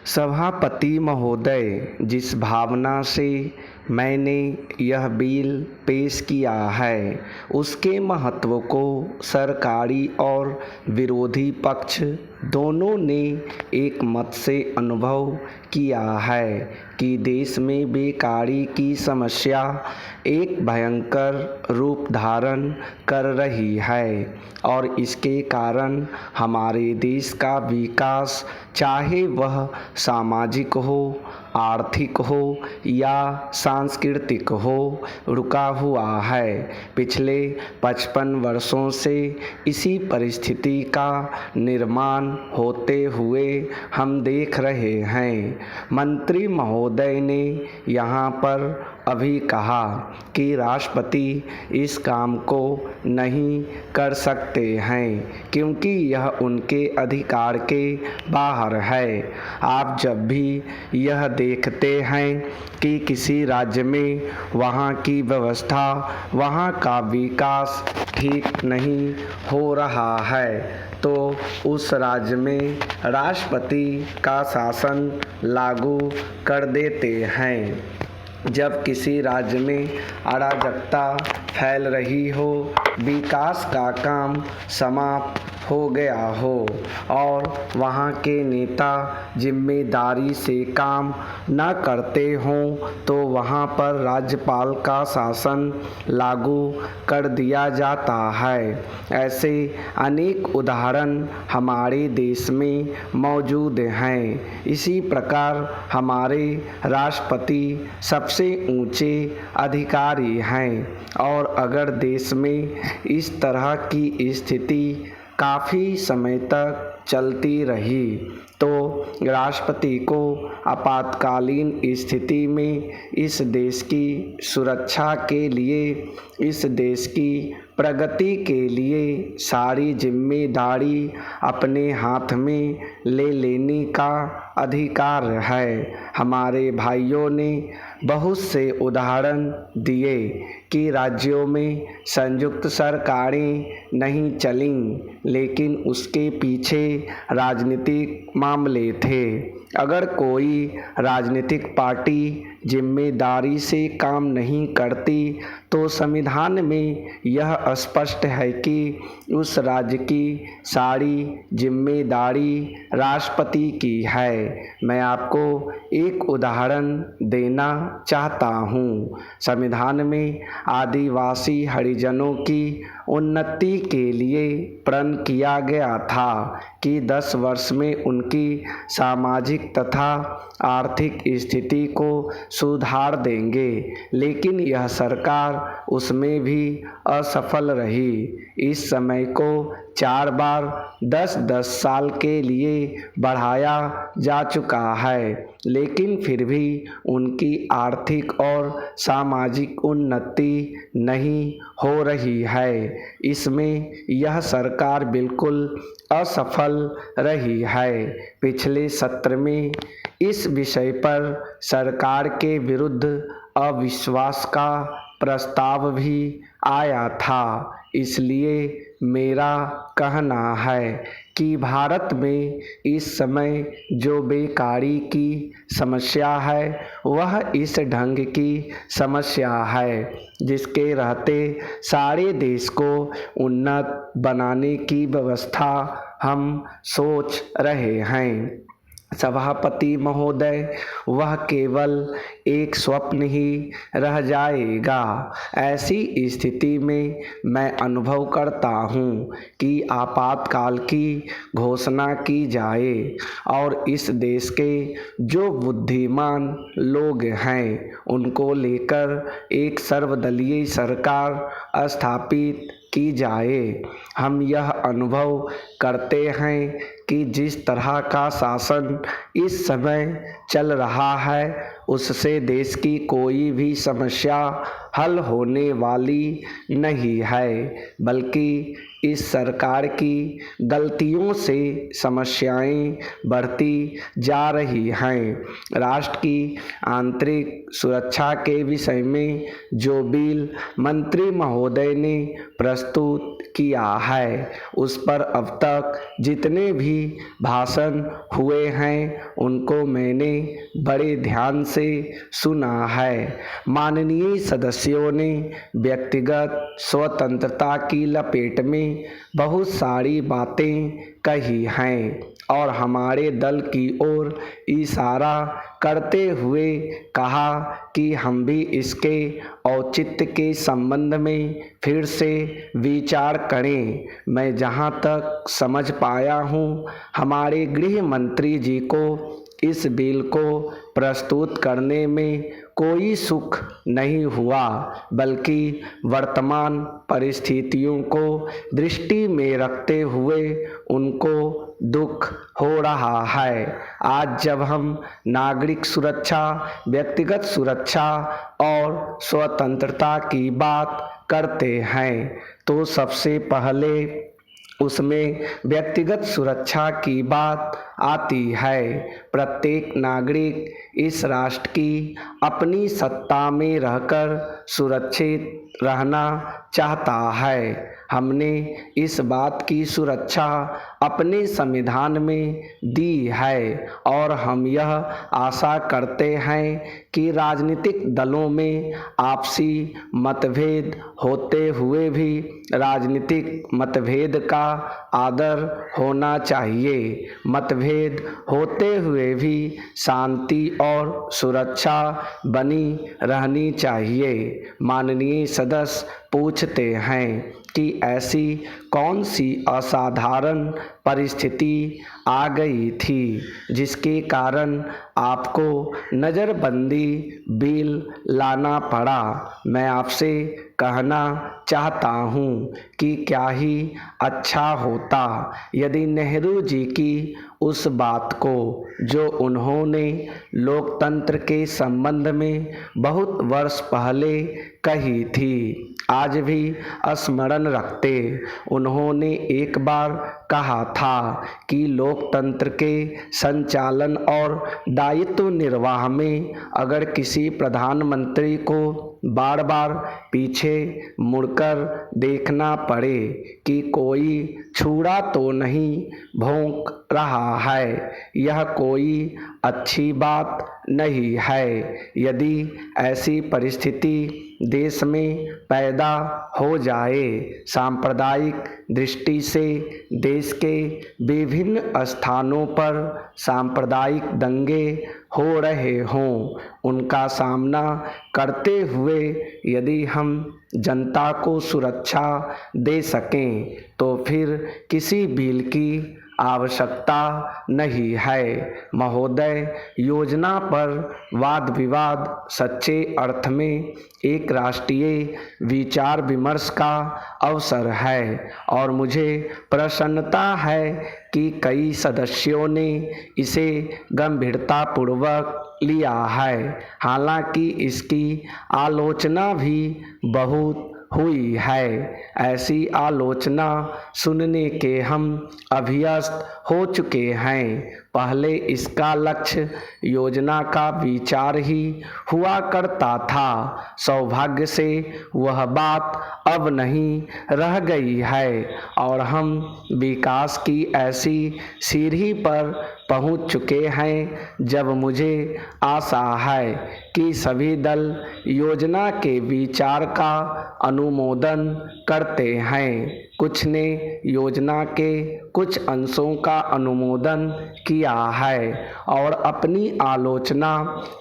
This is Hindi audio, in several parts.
सभापति महोदय, जिस भावना से मैंने यह बिल पेश किया है उसके महत्व को सरकारी और विरोधी पक्ष दोनों ने एक मत से अनुभव किया है कि देश में बेकारी की समस्या एक भयंकर रूप धारण कर रही है और इसके कारण हमारे देश का विकास, चाहे वह सामाजिक हो, आर्थिक हो या सांस्कृतिक हो, रुका हुआ है। पिछले 55 वर्षों से इसी परिस्थिति का निर्माण होते हुए हम देख रहे हैं। मंत्री महोदय ने यहाँ पर अभी कहा कि राष्ट्रपति इस काम को नहीं कर सकते हैं क्योंकि यह उनके अधिकार के बाहर है। आप जब भी यह देखते हैं कि किसी राज्य में वहाँ की व्यवस्था, वहाँ का विकास ठीक नहीं हो रहा है तो उस राज्य में राष्ट्रपति का शासन लागू कर देते हैं। जब किसी राज्य में अराजकता फैल रही हो, विकास का काम समाप्त हो गया हो और वहाँ के नेता जिम्मेदारी से काम न करते हों तो वहाँ पर राज्यपाल का शासन लागू कर दिया जाता है। ऐसे अनेक उदाहरण हमारे देश में मौजूद हैं। इसी प्रकार हमारे राष्ट्रपति सबसे ऊंचे अधिकारी हैं और अगर देश में इस तरह की स्थिति काफ़ी समय तक चलती रही तो राष्ट्रपति को आपातकालीन स्थिति में इस देश की सुरक्षा के लिए, इस देश की प्रगति के लिए सारी जिम्मेदारी अपने हाथ में ले लेने का अधिकार है। हमारे भाइयों ने बहुत से उदाहरण दिए कि राज्यों में संयुक्त सरकारें नहीं चलीं, लेकिन उसके पीछे राजनीतिक मामले थे। अगर कोई राजनीतिक पार्टी जिम्मेदारी से काम नहीं करती तो संविधान में यह स्पष्ट है कि उस राज्य की सारी जिम्मेदारी राष्ट्रपति की है। मैं आपको एक उदाहरण देना चाहता हूँ। संविधान में आदिवासी हरिजनों की उन्नति के लिए प्रण किया गया था कि 10 वर्ष में उनकी सामाजिक तथा आर्थिक स्थिति को सुधार देंगे, लेकिन यह सरकार उसमें भी असफल रही। इस समय को 4 बार 10-10 साल के लिए बढ़ाया जा चुका है, लेकिन फिर भी उनकी आर्थिक और सामाजिक उन्नति नहीं हो रही है। इसमें यह सरकार बिल्कुल असफल रही है। पिछले सत्र में इस विषय पर सरकार के विरुद्ध अविश्वास का प्रस्ताव भी आया था। इसलिए मेरा कहना है कि भारत में इस समय जो बेकारी की समस्या है वह इस ढंग की समस्या है जिसके रहते सारे देश को उन्नत बनाने की व्यवस्था हम सोच रहे हैं। सभापति महोदय, वह केवल एक स्वप्न ही रह जाएगा। ऐसी स्थिति में मैं अनुभव करता हूँ कि आपातकाल की घोषणा की जाए और इस देश के जो बुद्धिमान लोग हैं उनको लेकर एक सर्वदलीय सरकार स्थापित की जाए। हम यह अनुभव करते हैं कि जिस तरह का शासन इस समय चल रहा है उससे देश की कोई भी समस्या हल होने वाली नहीं है, बल्कि इस सरकार की गलतियों से समस्याएं बढ़ती जा रही हैं। राष्ट्र की आंतरिक सुरक्षा के विषय में जो बिल मंत्री महोदय ने प्रस्तुत किया है उस पर अब तक जितने भी भी भाषण हुए हैं उनको मैंने बड़े ध्यान से सुना है। माननीय सदस्यों ने व्यक्तिगत स्वतंत्रता की लपेट में बहुत सारी बातें कही हैं और हमारे दल की ओर इशारा करते हुए कहा कि हम भी इसके औचित्य के संबंध में फिर से विचार करें। मैं जहां तक समझ पाया हूं, हमारे गृह मंत्री जी को इस बिल को प्रस्तुत करने में कोई सुख नहीं हुआ, बल्कि वर्तमान परिस्थितियों को दृष्टि में रखते हुए उनको दुख हो रहा है। आज जब हम नागरिक सुरक्षा, व्यक्तिगत सुरक्षा और स्वतंत्रता की बात करते हैं तो सबसे पहले उसमें व्यक्तिगत सुरक्षा की बात आती है। प्रत्येक नागरिक इस राष्ट्र की अपनी सत्ता में रहकर सुरक्षित रहना चाहता है। हमने इस बात की सुरक्षा अपने संविधान में दी है और हम यह आशा करते हैं कि राजनीतिक दलों में आपसी मतभेद होते हुए भी राजनीतिक मतभेद का आदर होना चाहिए। मतभेद होते हुए भी शांति और सुरक्षा बनी रहनी चाहिए। माननीय सदस्य पूछते हैं कि ऐसी कौन सी असाधारण परिस्थिति आ गई थी जिसके कारण आपको नज़रबंदी बिल लाना पड़ा। मैं आपसे कहना चाहता हूँ कि क्या ही अच्छा होता यदि नेहरू जी की उस बात को जो उन्होंने लोकतंत्र के संबंध में बहुत वर्ष पहले कही थी आज भी स्मरण रखते। उन्होंने एक बार कहा था कि लोकतंत्र के संचालन और दायित्व निर्वाह में अगर किसी प्रधानमंत्री को बार बार पीछे मुड़कर देखना पड़े कि कोई छुरा तो नहीं भौंक रहा है, यह कोई अच्छी बात नहीं है। यदि ऐसी परिस्थिति देश में पैदा हो जाए, सांप्रदायिक दृष्टि से देश के विभिन्न स्थानों पर सांप्रदायिक दंगे हो रहे हों, उनका सामना करते हुए यदि हम जनता को सुरक्षा दे सकें तो फिर किसी बिल की आवश्यकता नहीं है। महोदय, योजना पर वाद विवाद सच्चे अर्थ में एक राष्ट्रीय विचार विमर्श का अवसर है और मुझे प्रसन्नता है कि कई सदस्यों ने इसे गंभीरतापूर्वक लिया है। हालांकि इसकी आलोचना भी बहुत हुई है। ऐसी आलोचना सुनने के हम अभ्यस्त हो चुके हैं। पहले इसका लक्ष्य योजना का विचार ही हुआ करता था। सौभाग्य से वह बात अब नहीं रह गई है और हम विकास की ऐसी सीढ़ी पर पहुंच चुके हैं जब मुझे आशा है कि सभी दल योजना के विचार का अनुमोदन करते हैं। कुछ ने योजना के कुछ अंशों का अनुमोदन किया है और अपनी आलोचना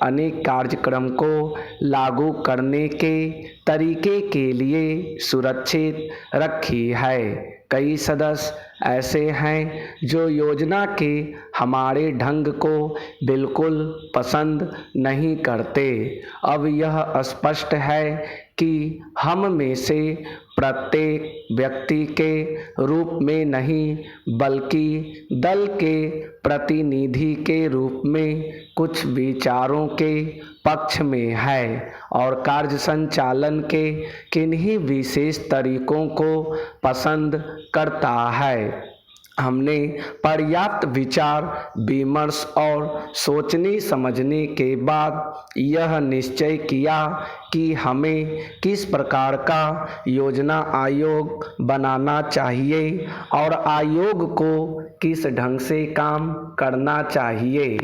अनेक कार्यक्रम को लागू करने के तरीके के लिए सुरक्षित रखी है। कई सदस्य ऐसे हैं जो योजना के हमारे ढंग को बिल्कुल पसंद नहीं करते। अब यह स्पष्ट है कि हम में से प्रत्येक व्यक्ति के रूप में नहीं बल्कि दल के प्रतिनिधि के रूप में कुछ विचारों के पक्ष में है और कार्य संचालन के किन्हीं विशेष तरीकों को पसंद करता है। हमने पर्याप्त विचार विमर्श और सोचने समझने के बाद यह निश्चय किया कि हमें किस प्रकार का योजना आयोग बनाना चाहिए और आयोग को किस ढंग से काम करना चाहिए।